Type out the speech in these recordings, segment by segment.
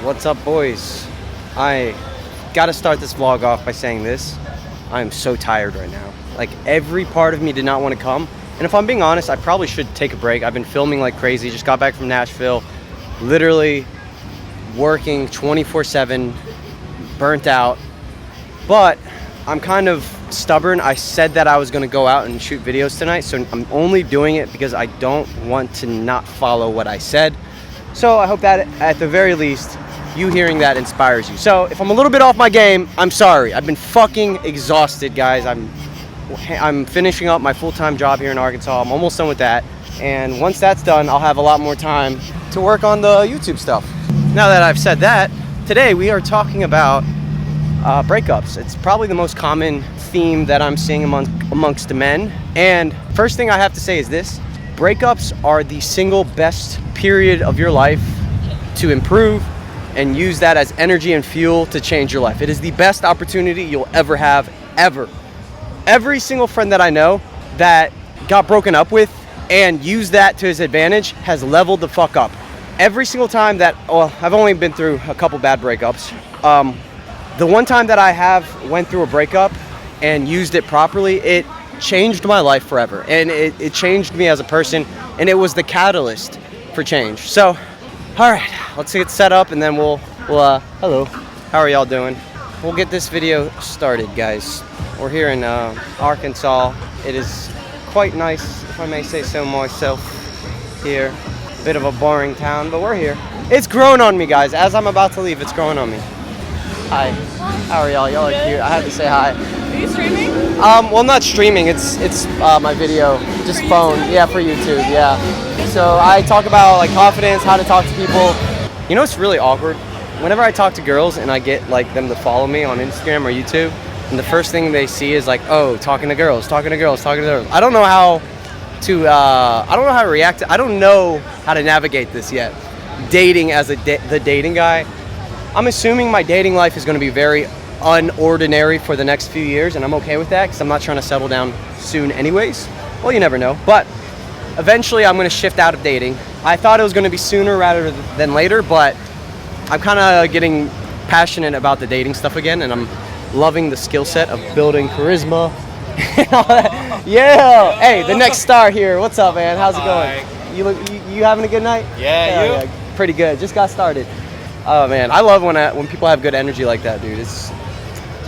What's up, boys? I gotta start this vlog off by saying this. I am so tired right now. Like, every part of me did not want to come. And if I'm being honest, I probably should take a break. I've been filming like crazy. Just got back from Nashville. Literally working 24/7, burnt out. But I'm kind of stubborn. I said that I was gonna go out and shoot videos tonight, so I'm only doing it because I don't want to not follow what I said. So I hope that at the very least, you hearing that inspires you. So if I'm a little bit off my game, I'm sorry. I've been fucking exhausted, guys. I'm finishing up my full-time job here in Arkansas. I'm almost done with that. And once that's done, I'll have a lot more time to work on the YouTube stuff. Now that I've said that, today we are talking about breakups. It's probably the most common theme that I'm seeing amongst the men. And first thing I have to say is this: breakups are the single best period of your life to improve and use that as energy and fuel to change your life. It is the best opportunity you'll ever have, ever. Every single friend that I know that got broken up with and used that to his advantage has leveled the fuck up. Every single time that, well, I've only been through a couple bad breakups. The one time that I have went through a breakup and used it properly, it changed my life forever. And it changed me as a person, and it was the catalyst for change. So, all right, let's get set up and then we'll hello, how are y'all doing? We'll get this video started, guys. We're here in Arkansas. It is quite nice, if I may say so myself, here. Bit of a boring town, but we're here. It's growing on me, guys. As I'm about to leave, it's growing on me. Hi, how are y'all? Y'all are cute. I had to say hi. Are you streaming? Well, not streaming. It's my video, just for phone. YouTube? Yeah, for YouTube. Yeah. So I talk about like confidence, how to talk to people. You know, it's really awkward. Whenever I talk to girls and I get like them to follow me on Instagram or YouTube, and the first thing they see is like, oh, talking to girls. I don't know how to react. I don't know how to navigate this yet. Dating as the dating guy. I'm assuming my dating life is going to be very unordinary for the next few years, and I'm okay with that because I'm not trying to settle down soon anyways. Well, you never know. But eventually I'm going to shift out of dating. I thought it was going to be sooner rather than later, but I'm kind of getting passionate about the dating stuff again, and I'm loving the skill set of building charisma and all that. Yeah. Hey, the next star here. What's up, man? How's it going? You having a good night? Yeah, you? Yeah, pretty good. Just got started. Oh man, I love when people have good energy like that, dude. It's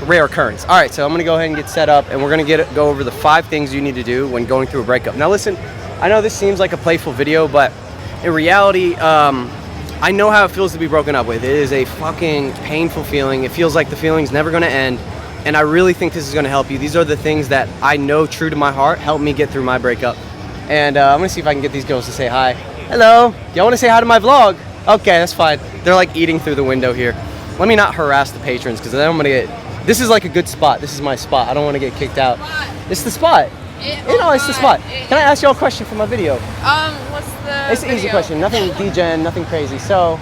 a rare occurrence. All right, so I'm gonna go ahead and get set up, and we're gonna go over the 5 things you need to do when going through a breakup. Now listen, I know this seems like a playful video, but in reality, I know how it feels to be broken up with. It is a fucking painful feeling. It feels like the feeling's never gonna end, and I really think this is gonna help you. These are the things that I know, true to my heart, help me get through my breakup. And I'm gonna see if I can get these girls to say hi. Hello, y'all wanna say hi to my vlog? Okay, that's fine. They're like eating through the window here. Let me not harass the patrons because then I'm gonna get. This is like a good spot. This is my spot. I don't want to get kicked out. It's the spot. It's the spot. Can I ask y'all a question for my video? What's the It's an easy question. Nothing DJing, nothing crazy. So,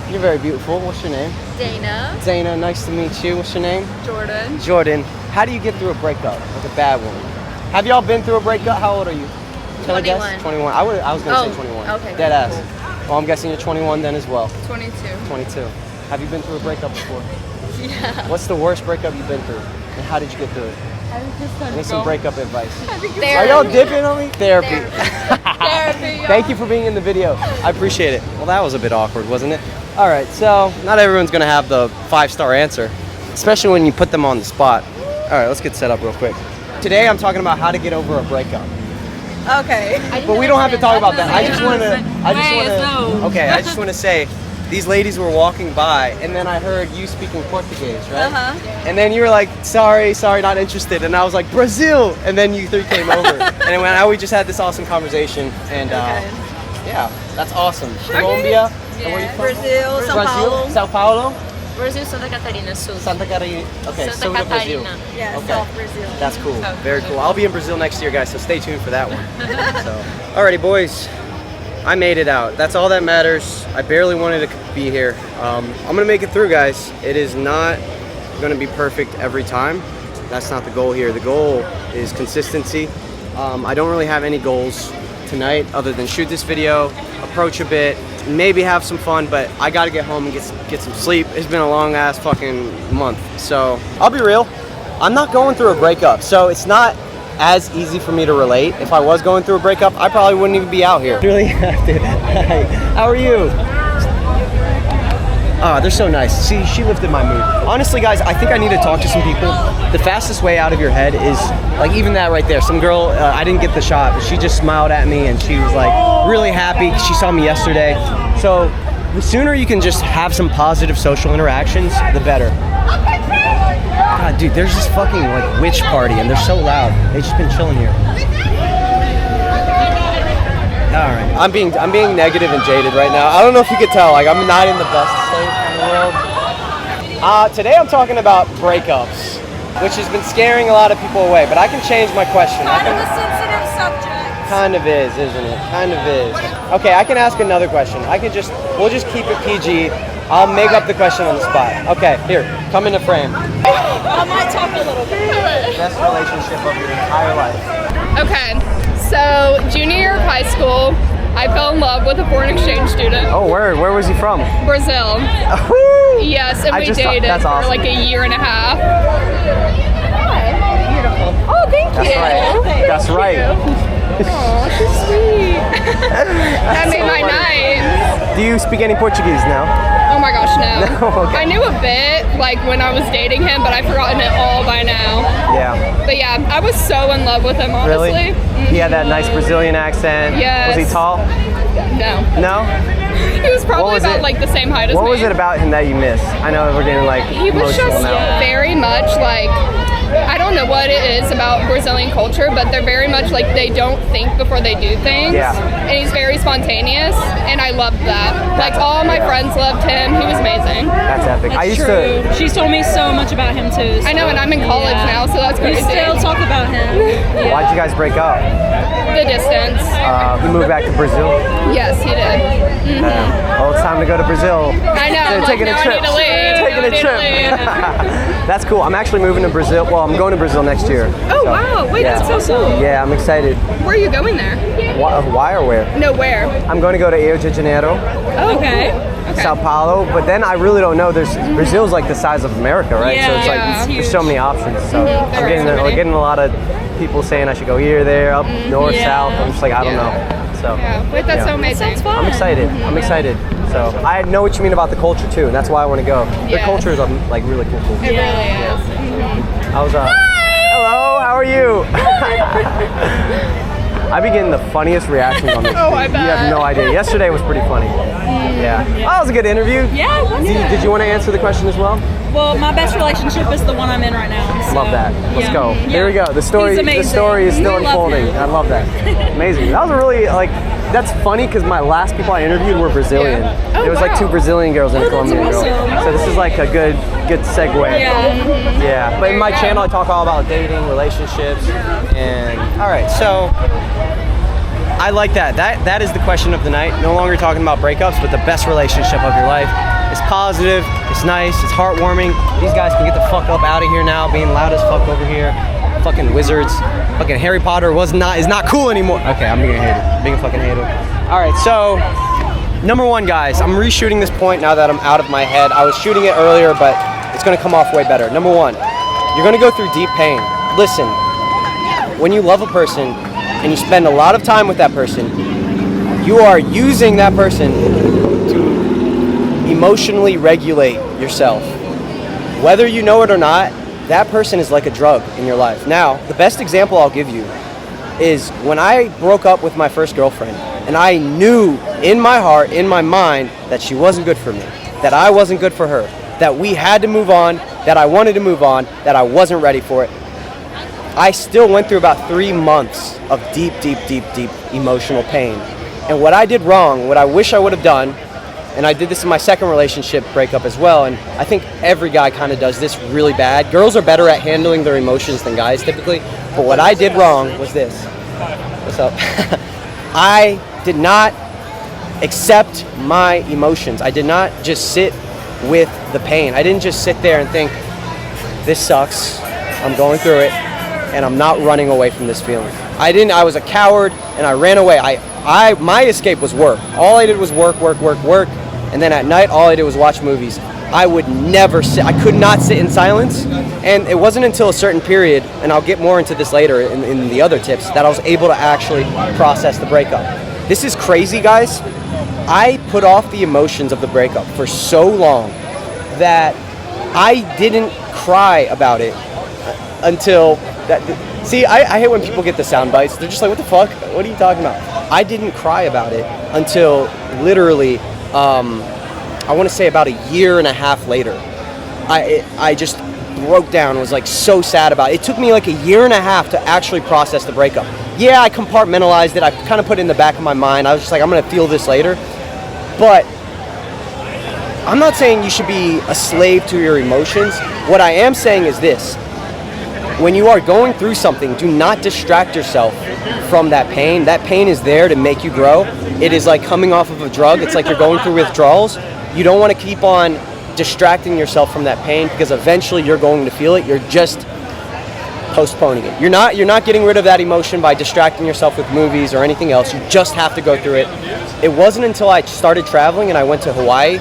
you're very beautiful. What's your name? Dana. Dana, nice to meet you. What's your name? Jordan. Jordan. How do you get through a breakup, like a bad one? Have y'all been through a breakup? How old are you? Can I guess? 21. I was gonna say 21. Okay. Dead ass. Well, I'm guessing you're 21 then as well. 22. 22. Have you been through a breakup before? Yeah. What's the worst breakup you've been through? And how did you get through it? I was just I need some breakup advice. Therapy. Are y'all dipping on me? Therapy. Therapy, y'all. Thank you for being in the video. I appreciate it. Well, that was a bit awkward, wasn't it? All right, so not everyone's gonna have the 5-star answer, especially when you put them on the spot. All right, let's get set up real quick. Today I'm talking about how to get over a breakup. Okay. But we don't have to talk about that. I just want to say, these ladies were walking by, and then I heard you speaking Portuguese, right? And then you were like, sorry, not interested. And I was like, Brazil! And then you 3 came over. And now we just had this awesome conversation. And yeah, that's awesome. Colombia? And where are you from? Brazil, São Paulo. Sao Paulo? Brazil, Santa Catarina, Sul. Santa Catarina. Okay, Santa so to Brazil. Catarina. Yeah, Okay. South Brazil. That's cool. Very cool. I'll be in Brazil next year, guys, so stay tuned for that one. So, alrighty, boys. I made it out. That's all that matters. I barely wanted to be here. I'm gonna make it through, guys. It is not gonna be perfect every time. That's not the goal here. The goal is consistency. I don't really have any goals tonight other than shoot this video, approach a bit, maybe have some fun, but I gotta get home and get some sleep. It's been a long ass fucking month. So I'll be real, I'm not going through a breakup, so it's not as easy for me to relate. If I was going through a breakup, I probably wouldn't even be out here. Really have to. Hi. How are you? Oh, they're so nice. See, she lifted my mood. Honestly, guys, I think I need to talk to some people. The fastest way out of your head is, like, even that right there. Some girl, I didn't get the shot, but she just smiled at me and she was, like, really happy. She saw me yesterday. So the sooner you can just have some positive social interactions, the better. God, dude, there's this fucking, like, witch party and they're so loud. They've just been chilling here. All right, I'm being negative and jaded right now. I don't know if you could tell, like, I'm not in the best state in the world. Today I'm talking about breakups, which has been scaring a lot of people away, but I can change my question. Kind of a sensitive subject. Kind of is, isn't it? Kind of is. Okay, I can ask another question. We'll just keep it PG. I'll make up the question on the spot. Okay, here, come into frame. I might talk a little bit. Best relationship of your entire life. Okay, so junior year of high school, I fell in love with a foreign exchange student. Oh, word. Where was he from? Brazil. Woo! Yes, and we dated that's for awesome. like a year and a half. Beautiful. Oh, thank That's you. right. That's right. Oh, she's sweet. That made my night. Do you speak any Portuguese now? Oh my gosh, no. No? Okay. I knew a bit like when I was dating him, but I've forgotten it all by now. Yeah. But yeah, I was so in love with him, honestly. Really? He had that nice Brazilian accent. Yes. Was he tall? No. No? He was probably was about it? like the same height as me. What was it about him that you missed? I know we're getting like He was emotional just now. very much like, I don't know what it is about Brazilian culture, but they're very much like they don't think before they do things. Yeah. And he's very spontaneous, and I loved that. Like all my friends loved him. He was amazing. That's epic. I used to. She's told me so much about him too. I know, and I'm in college now, so that's We crazy. still talk about him. Why'd you guys break up? The distance. He moved back to Brazil. Yes, he did. Well, it's time to go to Brazil. I know. They're I'm taking like, a no, trip. I need to leave. Taking I a need trip. to leave. That's cool. I'm actually moving to Brazil. Well, I'm going to Brazil next year. Oh, wow. Wait, yeah. that's so cool. Yeah, I'm excited. Where are you going there? Why or where? No, where? I'm going to go to Rio de Janeiro, Oh, Okay. Okay. Sao Paulo, but then I really don't know. Brazil's like the size of America, right? So it's Yeah, yeah. like it's there's so huge. many options. So I'm there is so we're many. getting a lot of people saying I should go here, there, up, north, Yeah. south. I'm just like, I don't Yeah. know. So Yeah. Wait, that's yeah. so amazing. Sounds fun. I'm excited. I'm excited. So I know what you mean about the culture too, and that's why I want to go. The Yeah. culture is like really cool. It really is. I was hello, how are you? I be getting the funniest reactions on this. Oh, I You bet. have no idea. Yesterday was pretty funny. Yeah. Oh, that was a good interview. Yeah, it was Did you want to answer the question as well? Well, my best relationship is the one I'm in right now. So, Love that. Let's yeah. go. Yeah. Here we go. The story. He's The amazing. story is still We love unfolding. him. I love that. Amazing. That was a really that's funny because my last people I interviewed were Brazilian. Yeah. Oh, There was like wow. 2 Brazilian girls and a Oh, that's Colombian girl. awesome. So this is like a good segue. Yeah. Yeah. But in my There you go. channel I talk all about dating, relationships, and all right. So I like that. That is the question of the night. No longer talking about breakups, but the best relationship of your life. It's positive, it's nice, it's heartwarming. These guys can get the fuck up out of here now, being loud as fuck over here. Fucking wizards. Fucking Harry Potter is not cool anymore. Okay, I'm being a hater. Being a fucking hater. Alright, so number 1, guys, I'm reshooting this point now that I'm out of my head. I was shooting it earlier, but it's gonna come off way better. Number 1, you're gonna go through deep pain. Listen, when you love a person and you spend a lot of time with that person, you are using that person to emotionally regulate yourself. Whether you know it or not, that person is like a drug in your life. Now, the best example I'll give you is when I broke up with my first girlfriend, and I knew in my heart, in my mind, that she wasn't good for me, that I wasn't good for her, that we had to move on, that I wanted to move on, that I wasn't ready for it. I still went through about 3 months of deep emotional pain. And what I did wrong, what I wish I would have done, and I did this in my second relationship breakup as well, and I think every guy kind of does this really bad. Girls are better at handling their emotions than guys typically, but what I did wrong was this. What's up? I did not accept my emotions. I did not just sit with the pain. I didn't just sit there and think, this sucks, I'm going through it, and I'm not running away from this feeling. I was a coward, and I ran away. My escape was work. All I did was work. And then at night, all I did was watch movies. I would never sit, I could not sit in silence. And it wasn't until a certain period, and I'll get more into this later in the other tips, that I was able to actually process the breakup. This is crazy, guys. I put off the emotions of the breakup for so long that I didn't cry about it until that. See, I hate when people get the sound bites. They're just like, what the fuck? What are you talking about? I didn't cry about it until literally, I want to say about a year and a half later. I just broke down, was like so sad about it. It took me like a year and a half to actually process the breakup. Yeah, I compartmentalized it. I kind of put it in the back of my mind. I was just like, I'm going to feel this later. But I'm not saying you should be a slave to your emotions. What I am saying is this. When you are going through something, do not distract yourself from that pain. That pain is there to make you grow. It is like coming off of a drug. It's like you're going through withdrawals. You don't want to keep on distracting yourself from that pain because eventually you're going to feel it. You're just postponing it. You're not getting rid of that emotion by distracting yourself with movies or anything else. You just have to go through it. It wasn't until I started traveling and I went to Hawaii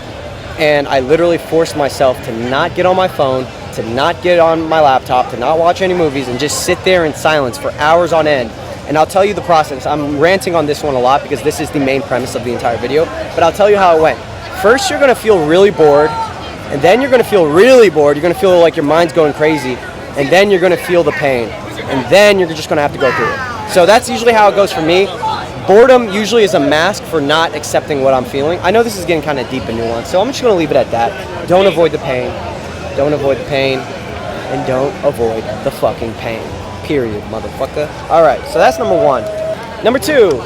and I literally forced myself to not get on my phone, to not get on my laptop, to not watch any movies, and just sit there in silence for hours on end. And I'll tell you the process. I'm ranting on this one a lot because this is the main premise of the entire video, but I'll tell you how it went. First, you're gonna feel really bored, and then you're gonna feel really bored. You're gonna feel like your mind's going crazy, and then you're gonna feel the pain, and then you're just gonna have to go through it. So that's usually how it goes for me. Boredom usually is a mask for not accepting what I'm feeling. I know this is getting kind of deep and nuanced, so I'm just gonna leave it at that. Don't avoid the pain. Don't avoid the pain, and don't avoid the fucking pain. Period, motherfucker. All right, so that's number one. Number two,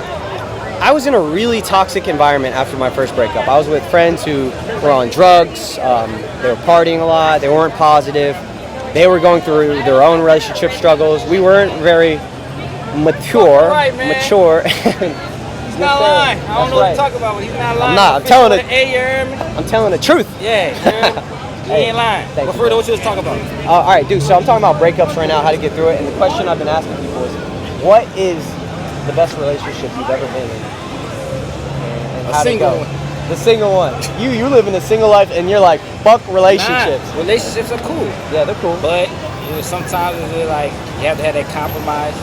I was in a really toxic environment after my first breakup. I was with friends who were on drugs. They were partying a lot. They weren't positive. They were going through their own relationship struggles. We weren't very mature. Right, man. Mature. He's not lying. I don't know what to talk about, but he's not lying. I'm not. I'm telling it. Hey, you heard me? I'm telling the truth. Yeah, you heard me? You ain't lying. But further, what you was talking about? All right, dude. So I'm talking about breakups right now, how to get through it. And the question I've been asking people is, what is the best relationship you've ever been in? And A how'd it single go? one. The single one. You live in a single life, and you're like, fuck relationships. Nah, relationships are cool. Yeah, they're cool. But sometimes it's like you have to have that compromise.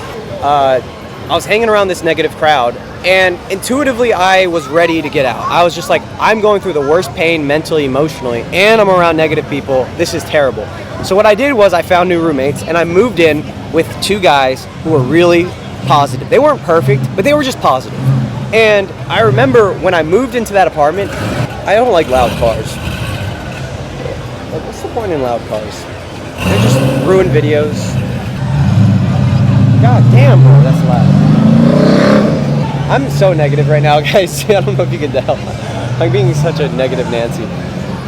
I was hanging around this negative crowd, and intuitively I was ready to get out. I was just like, I'm going through the worst pain mentally, emotionally, and I'm around negative people. This is terrible. So what I did was I found new roommates, and I moved in with two guys who were really positive. They weren't perfect, but they were just positive. And I remember when I moved into that apartment, I don't like loud cars. Like, what's the point in loud cars? They just ruin videos. God damn, bro, that's loud. I'm so negative right now, guys. I don't know if you can tell. I'm being such a negative Nancy.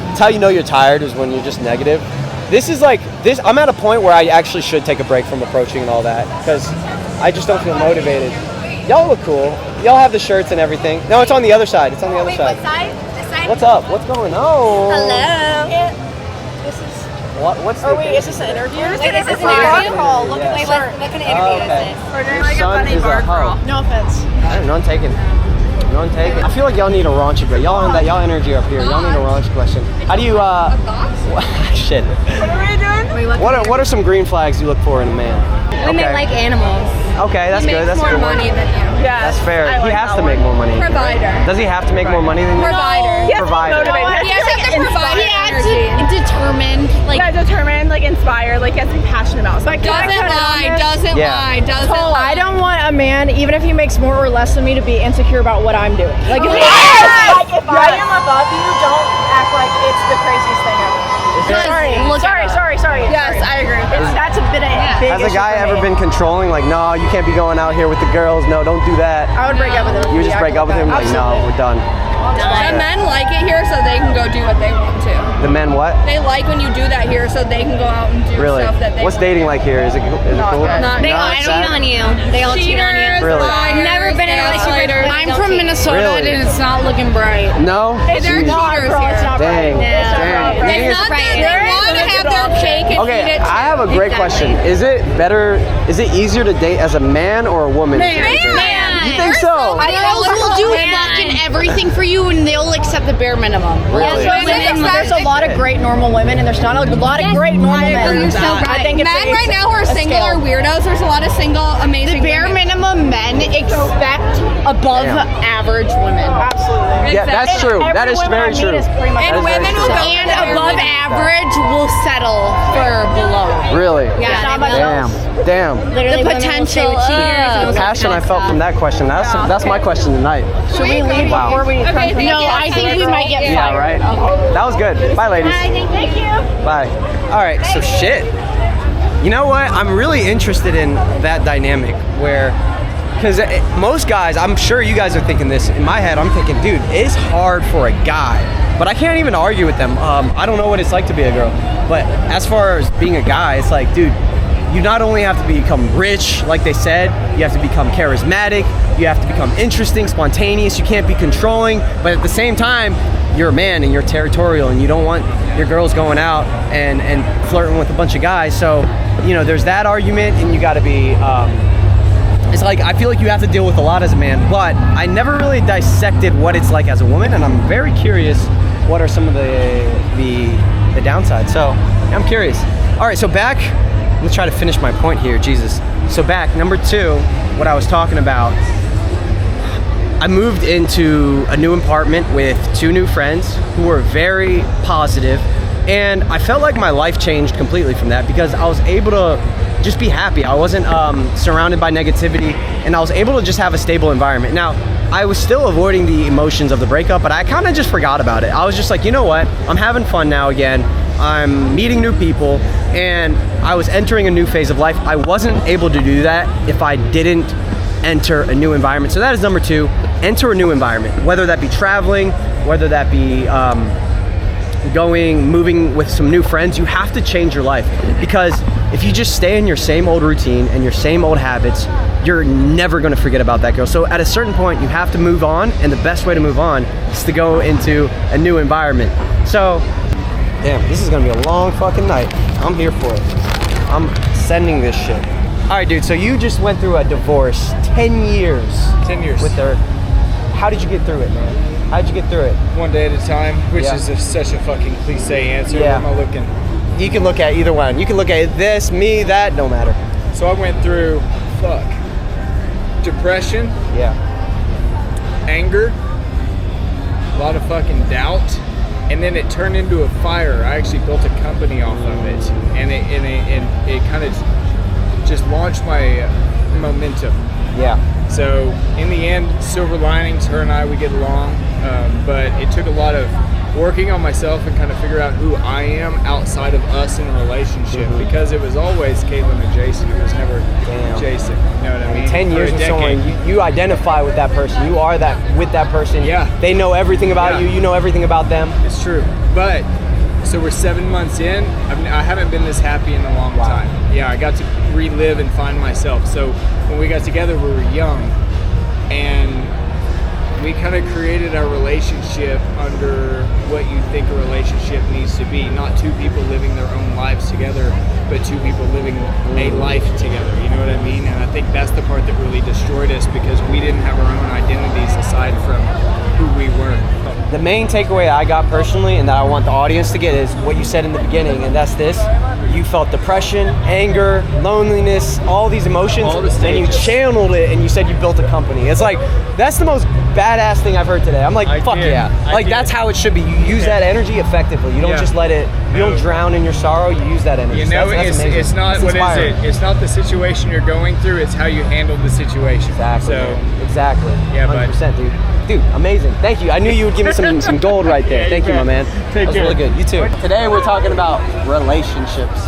It's how you know you're tired is when you're just negative. This is like, I'm at a point where I actually should take a break from approaching and all that because I just don't feel motivated. Y'all look cool. Y'all have the shirts and everything. No, it's on the other side. It's on the other side. What side? This side? What's up? What's going on? Hello. What's Oh wait, is this an interview? Wait, this is an bar interview? crawl. Look Yeah. at Wait, the what shirt. kind of interview is this? We're doing Your like a son funny is a bar crawl. hoe. No offense. None taken. None taken. I feel like y'all need a raunchy break. Y'all on that. Y'all energy up here. Y'all need a raunchy question. How do you? Shit. What are we doing? What are some green flags you look for in a man? Women like animals. Okay, that's He good. makes That's a more good one. money than you. Yeah, That's fair. I He like has that to make one. more money. Provider. Does he have to make more money than you? Provider. He has to be Provider. motivated. He has to provide energy. Determined. Like, Yeah, determined, like inspired, like he has to be passionate about. So I doesn't lie. Yeah. I don't want a man, even if he makes more or less than me, to be insecure about what I'm doing. Like, if, Yes! like, if I am above you, don't act like it's the craziest thing ever. Sorry. Yes, I agree. That's a bit of big Has a issue guy for ever me. been controlling? Like, no, you can't be going out here with the girls. No, don't do that. I would break up with him. You would just break up with him? Like, no, we're done. The men like it here so they can go do what they want to. The men what? They like when you do that here so they can go out and do Really? stuff that they What's want. dating like here? Is it cool? Not they all it's cheat sad? on you. They all cheat on you. Really? I've never been in a relationship with I'm from Minnesota Really? and it's not looking bright. No? They're Jeez. cheaters Bro, it's here. not Dang. right. It's not Dang. right. You think It's it's- not that they want to have their cake and eat Okay, it. I have have a great question. Is it easier to date as a man or a woman? You think so? Girls will do fucking everything for you, and they'll accept the bare minimum. Really? There's a lot of great normal women, and there's not a lot of great normal men. You're so right. I think it's Men right now who are single scale. are weirdos. There's a lot of single, amazing The bare women. minimum men expect above average women. Absolutely. Yeah, that's true. Every That is woman very I meet true. is pretty much That is very women true. will go And above average will settle for below. Really? Yeah, Not they will. myself. Damn. Literally, The women will potential, stay with cheaters and The passion I felt from that question. That's my question tonight. Should we leave Wow. before we come Okay, to thank No, you. I think we might get Yeah, fired. right? That was good. Bye, ladies. Thank you. Bye. All right, so shit. You know what? I'm really interested in that dynamic where, because most guys, I'm sure you guys are thinking this. In my head, I'm thinking, dude, it's hard for a guy. But I can't even argue with them. I don't know what it's like to be a girl. But as far as being a guy, it's like, dude, you not only have to become rich, like they said, you have to become charismatic, you have to become interesting, spontaneous, you can't be controlling, but at the same time, you're a man and you're territorial and you don't want your girls going out and flirting with a bunch of guys. So, you know, there's that argument, and you gotta be, it's like, I feel like you have to deal with a lot as a man, but I never really dissected what it's like as a woman, and I'm very curious what are some of the downsides. So, I'm curious. All right, so back, let's try to finish my point here, Jesus. So back, number 2, what I was talking about, I moved into a new apartment with 2 new friends who were very positive, and I felt like my life changed completely from that because I was able to just be happy. I wasn't surrounded by negativity, and I was able to just have a stable environment. Now, I was still avoiding the emotions of the breakup, but I kind of just forgot about it. I was just like, you know what? I'm having fun now again. I'm meeting new people, and I was entering a new phase of life. I wasn't able to do that if I didn't enter a new environment. So that is number 2, enter a new environment, whether that be traveling, whether that be moving with some new friends. You have to change your life, because if you just stay in your same old routine and your same old habits, you're never going to forget about that girl. So at a certain point, you have to move on, and the best way to move on is to go into a new environment. So, damn, this is going to be a long fucking night. I'm here for it. I'm sending this shit. All right, dude, so you just went through a divorce, 10 years. 10 years. With her. How did you get through it, man? How'd you get through it? One day at a time, which Yeah. is such a fucking cliche answer. Yeah. What am I looking? You can look at either one. You can look at this, me, that, no matter. So I went through, depression, Yeah. anger, a lot of fucking doubt, and then it turned into a fire. I actually built a company off of it, and it kind of just launched my momentum. Yeah. So in the end, silver linings, her and I, we get along, but it took a lot of working on myself and kind of figure out who I am outside of us in a relationship, because it was always Caitlin and Jason. It was never Jason. You know what I mean? 10 years For a with someone, decade. you identify with that person. You are that with that person. Yeah. They know everything about Yeah. you. You know everything about them. It's true. But, so we're 7 months in. I haven't been this happy in a long Wow. time. Yeah, I got to relive and find myself. So when we got together, we were young, and we kind of created our relationship under what you think a relationship needs to be. Not 2 people living their own lives together, but 2 people living a life together. You know what I mean? And I think that's the part that really destroyed us, because we didn't have our own identities aside from who we were. The main takeaway I got personally, and that I want the audience to get, is what you said in the beginning, and that's this. You felt depression, anger, loneliness, all these emotions, All the and you stages. channeled it, and you said you built a company. It's like, that's the most badass thing I've heard today. I'm like, I fuck did. yeah. I Like, did. that's how it should be. You use that energy effectively. You don't Yeah. just let it, you No. don't drown in your sorrow, you use that energy. You So know, that's amazing. it's not, It's what is inspiring. it? It's not the situation you're going through, it's how you handle the situation. Exactly. So, man. Exactly. Yeah, bud. 100%, dude. Dude, amazing. Thank you. I knew you would give me some gold right there. Yeah, Thank you, you my man. bet. That Take was care. really good. You too. Today we're talking about relationships,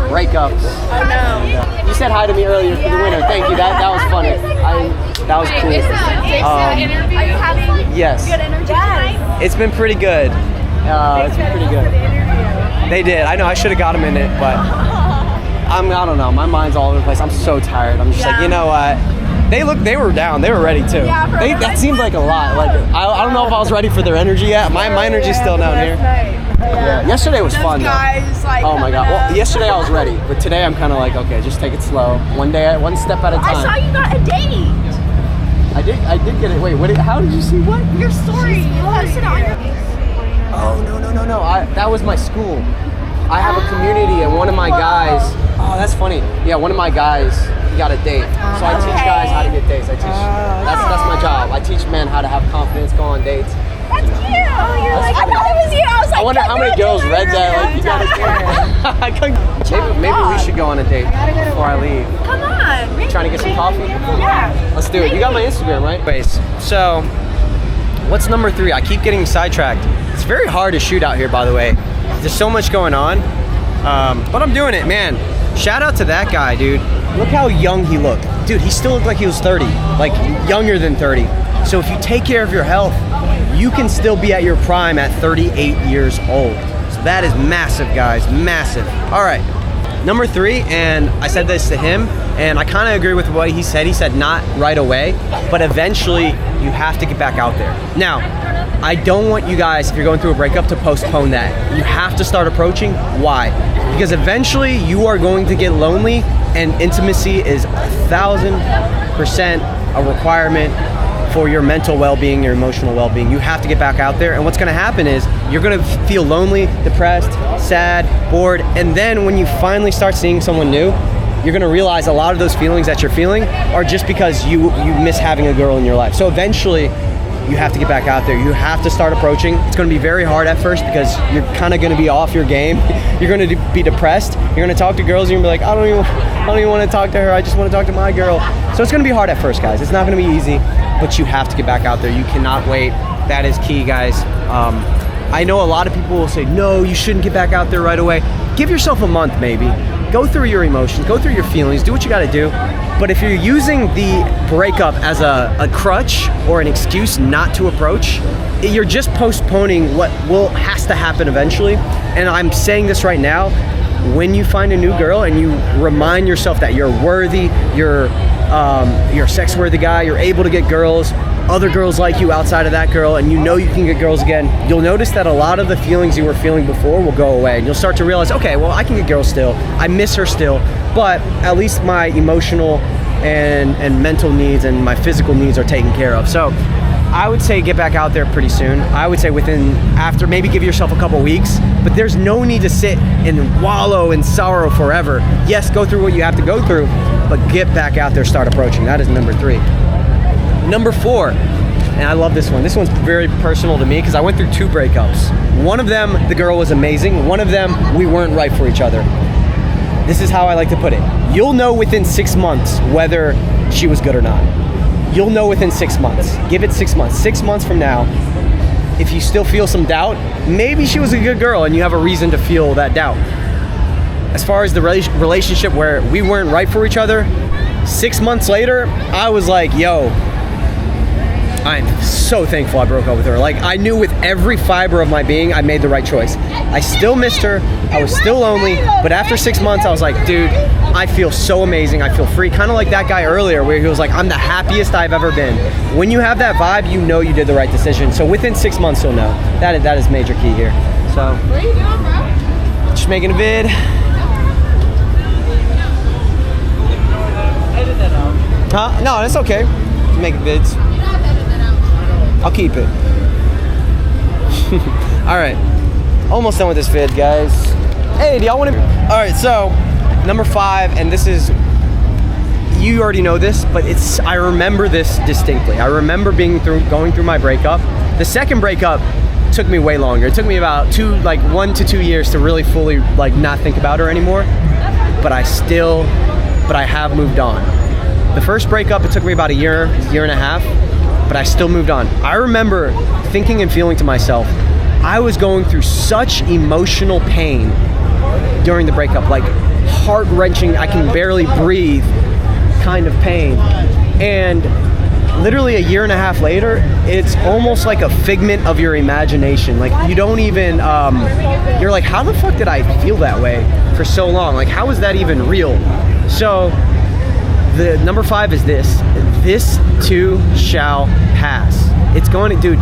breakups. Oh no. You said hi to me earlier for the winner. Thank you. That was funny. That was cool. Are you having Yes, good energy tonight? it's been pretty good. It's been pretty good. They did. I know. I should have got them in it, but I don't know. My mind's all over the place. I'm so tired. I'm just like, you know what? They were down. They were ready too. Yeah, for That seemed like a lot. Like I don't know if I was ready for their energy yet. My energy's still down here. Yeah. Yesterday was fun though. Guys, like, Oh my god. coming Well, up. yesterday I was ready, but today I'm kind of like, okay, just take it slow. One step at a time. I saw you got a date. I did get it. Wait, how did you see what? Your story. You posted on your. Oh no. That was my school. I have a community, and one of my guys. Oh, that's funny. Yeah, one of my guys, he got a date. So I teach guys how to get dates. That's my job. I teach men how to have confidence, go on dates. That's cute. You're That's like, I funny. thought it was you. I was like, I wonder how many girls read that. Like, you got a date. I couldn't. Maybe we should go on a date before I leave. Come on. Trying to get some coffee? Yeah. Let's do it. You got my Instagram, right? So, what's number 3? I keep getting sidetracked. It's very hard to shoot out here, by the way. There's so much going on, but I'm doing it, man. Shout out to that guy, dude. Look how young he looked. Dude, he still looked like he was 30, like younger than 30. So if you take care of your health, you can still be at your prime at 38 years old. So that is massive, guys, massive. All right, number 3, and I said this to him, and I kind of agree with what he said. He said not right away, but eventually you have to get back out there. Now, I don't want you guys, if you're going through a breakup, to postpone that. You have to start approaching. Why? Because eventually you are going to get lonely, and intimacy is 1,000% a requirement for your mental well-being, your emotional well-being. You have to get back out there, and what's gonna happen is you're gonna feel lonely, depressed, sad, bored, and then when you finally start seeing someone new, you're gonna realize a lot of those feelings that you're feeling are just because you miss having a girl in your life. So eventually, you have to get back out there. You have to start approaching. It's gonna be very hard at first because you're kind of gonna be off your game. You're gonna be depressed. You're gonna talk to girls and you're gonna be like, I don't even want to talk to her. I just want to talk to my girl. So it's gonna be hard at first, guys. It's not gonna be easy, but you have to get back out there. You cannot wait. That is key, guys. I know a lot of people will say, no, you shouldn't get back out there right away. Give yourself a month, maybe. Go through your emotions, go through your feelings, do what you gotta do. But if you're using the breakup as a crutch or an excuse not to approach, you're just postponing what has to happen eventually. And I'm saying this right now, when you find a new girl and you remind yourself that you're worthy, you're a sex-worthy guy, you're able to get girls, other girls like you outside of that girl, and you know you can get girls again, you'll notice that a lot of the feelings you were feeling before will go away. And you'll start to realize, okay, well, I can get girls still. I miss her still, but at least my emotional and mental needs and my physical needs are taken care of. So I would say get back out there pretty soon. I would say after maybe give yourself a couple weeks, but there's no need to sit and wallow in sorrow forever. Yes, go through what you have to go through, but get back out there, start approaching. That is number 3. Number 4, and I love this one. This one's very personal to me because I went through 2 breakups. One of them, the girl was amazing. One of them, we weren't right for each other. This is how I like to put it. You'll know within 6 months whether she was good or not. You'll know within 6 months. Give it 6 months. 6 months from now, if you still feel some doubt, maybe she was a good girl and you have a reason to feel that doubt. As far as the relationship where we weren't right for each other, 6 months later, I was like, yo, I'm so thankful I broke up with her. Like, I knew with every fiber of my being, I made the right choice. I still missed her. I was still lonely. But after 6 months, I was like, dude, I feel so amazing. I feel free. Kind of like that guy earlier where he was like, I'm the happiest I've ever been. When you have that vibe, you know you did the right decision. So within 6 months, you'll know. That is major key here. So, What are you doing, bro? just making a vid. Huh? No, that's okay. Making vids. I'll keep it. All right, almost done with this vid, guys. Hey, do y'all want to? All right, so number 5, and this is, you already know this, but I remember this distinctly. I remember going through my breakup. The second breakup took me way longer. It took me about 1 to 2 years to really fully not think about her anymore. But I have moved on. The first breakup, it took me about a year and a half. But I still moved on. I remember thinking and feeling to myself, I was going through such emotional pain during the breakup, like heart-wrenching, I can barely breathe kind of pain. And literally a year and a half later, it's almost like a figment of your imagination. Like, you don't even, you're like, how the fuck did I feel that way for so long? Like, how is that even real? So the number 5 is this too shall pass. It's going to, dude,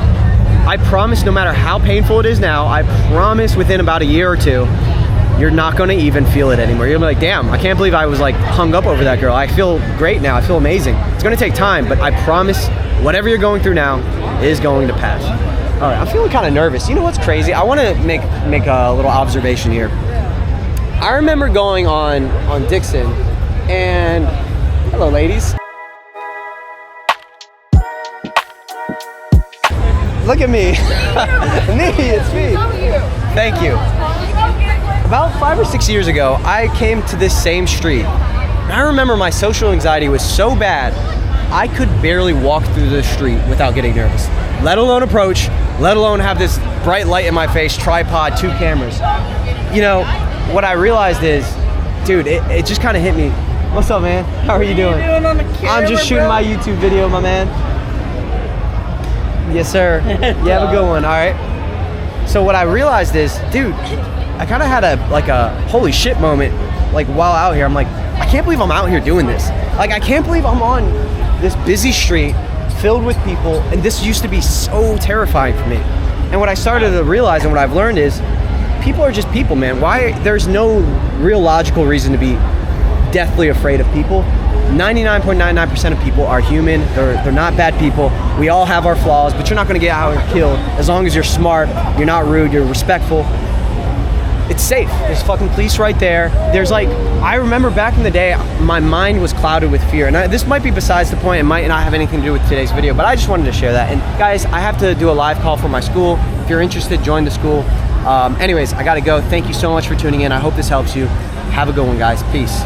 I promise, no matter how painful it is now, I promise within about a year or two, you're not gonna even feel it anymore. You're gonna be like, damn, I can't believe I was like hung up over that girl. I feel great now, I feel amazing. It's gonna take time, but I promise whatever you're going through now is going to pass. All right, I'm feeling kind of nervous. You know what's crazy? I wanna make a little observation here. I remember going on Dixon and, hello ladies. Look at me. It's me. Thank you. About 5 or 6 years ago, I came to this same street. And I remember my social anxiety was so bad, I could barely walk through the street without getting nervous. Let alone approach, let alone have this bright light in my face, tripod, 2 cameras. You know, what I realized is, dude, it just kind of hit me. What's up, man? How are you doing? What are you doing on the camera, I'm just shooting my YouTube video, my man. Yes, sir. You have a good one, all right? So what I realized is, dude, I kind of had a holy shit moment, like while out here. I'm like, I can't believe I'm out here doing this. Like, I can't believe I'm on this busy street filled with people, and this used to be so terrifying for me. And what I started to realize and what I've learned is, people are just people, man. There's no real logical reason to be deathly afraid of people. 99.99% of people are human. They're not bad people. We all have our flaws, but you're not gonna get out and killed as long as you're smart, you're not rude, you're respectful. It's safe. There's fucking police right there. There's like, I remember back in the day, my mind was clouded with fear. And this might be besides the point, it might not have anything to do with today's video, but I just wanted to share that. And guys, I have to do a live call for my school. If you're interested, join the school. Anyways, I gotta go. Thank you so much for tuning in. I hope this helps you. Have a good one, guys. Peace.